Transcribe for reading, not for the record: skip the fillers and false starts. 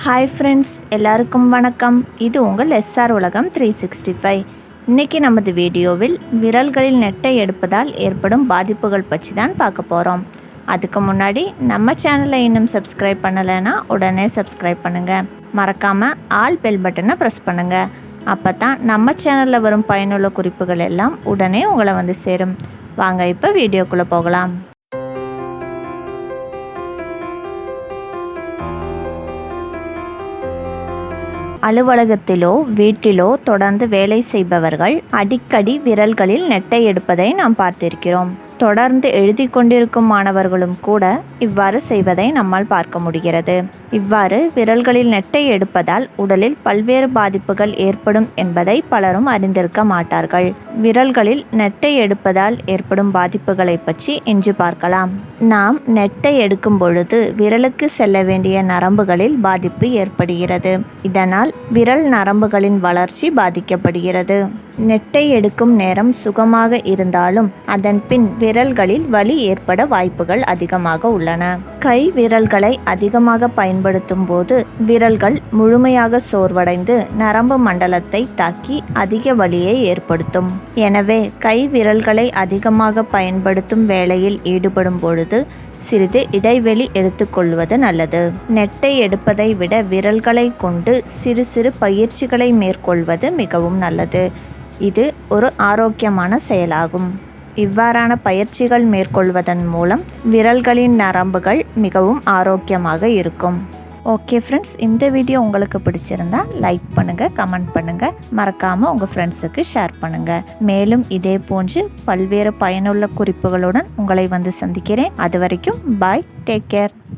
Hi friends, எல்லாருக்கும் வணக்கம். இது உங்கள் உலகம் 365. இன்றைக்கி நமது வீடியோவில் விரல்களில் நெட்டை எடுப்பதால் ஏற்படும் பாதிப்புகள் பற்றி தான் பார்க்க போகிறோம். அதுக்கு முன்னாடி நம்ம சேனலை இன்னும் சப்ஸ்கிரைப் பண்ணலைன்னா உடனே சப்ஸ்கிரைப் பண்ணுங்கள். மறக்காமல் ஆல் பெல் பட்டனை ப்ரெஸ் பண்ணுங்கள். அப்போ தான் நம்ம சேனலில் வரும் பயனுள்ள குறிப்புகள் எல்லாம் உடனே உங்களை வந்து சேரும். வாங்க இப்போ வீடியோக்குள்ளே போகலாம். அலுவலகத்திலோ வீட்டிலோ தொடர்ந்து வேலை செய்பவர்கள் அடிக்கடி விரல்களில் நெட்டை எடுப்பதை நாம் பார்த்திருக்கிறோம். தொடர்ந்து எழுதி கொண்டிருக்கும் மாணவர்களும் கூட இவ்வாறு செய்வதை நம்மால் பார்க்க முடிகிறது. இவ்வாறு விரல்களில் நெட்டை எடுப்பதால் உடலில் பல்வேறு பாதிப்புகள் ஏற்படும் என்பதை பலரும் அறிந்திருக்க மாட்டார்கள். விரல்களில் நெட்டை எடுப்பதால் ஏற்படும் பாதிப்புகளை பற்றி இன்று பார்க்கலாம். நாம் நெட்டை எடுக்கும் பொழுது விரலுக்கு செல்ல வேண்டிய நரம்புகளில் பாதிப்பு ஏற்படுகிறது. இதனால் விரல் நரம்புகளின் வளர்ச்சி பாதிக்கப்படுகிறது. நெட்டை எடுக்கும் நேரம் சுகமாக இருந்தாலும் அதன் பின் விரல்களில் வலி ஏற்பட வாய்ப்புகள் அதிகமாக உள்ளன. கை விரல்களை அதிகமாக பயன்படுத்தும் போது விரல்கள் முழுமையாக சோர்வடைந்து நரம்பு மண்டலத்தை தாக்கி அதிக வலியை ஏற்படுத்தும். எனவே கை விரல்களை அதிகமாக பயன்படுத்தும் வேளையில் ஈடுபடும் பொழுது சிறிது இடைவெளி எடுத்துக்கொள்வது நல்லது. நெட்டை எடுப்பதை விட விரல்களை கொண்டு சிறு சிறு பயிற்சிகளை மேற்கொள்வது மிகவும் நல்லது. இது ஒரு ஆரோக்கியமான செயலாகும். இவ்வாறான பயிற்சிகள் மேற்கொள்வதன் மூலம் விரல்களின் நரம்புகள் மிகவும் ஆரோக்கியமாக இருக்கும். ஓகே ஃப்ரெண்ட்ஸ், இந்த வீடியோ உங்களுக்கு பிடிச்சிருந்தா லைக் பண்ணுங்கள், கமெண்ட் பண்ணுங்கள், மறக்காமல் உங்கள் ஃப்ரெண்ட்ஸுக்கு ஷேர் பண்ணுங்கள். மேலும் இதே போன்று பல்வேறு பயனுள்ள குறிப்புகளுடன் உங்களை வந்து சந்திக்கிறேன். அது வரைக்கும் பாய், டேக் கேர்.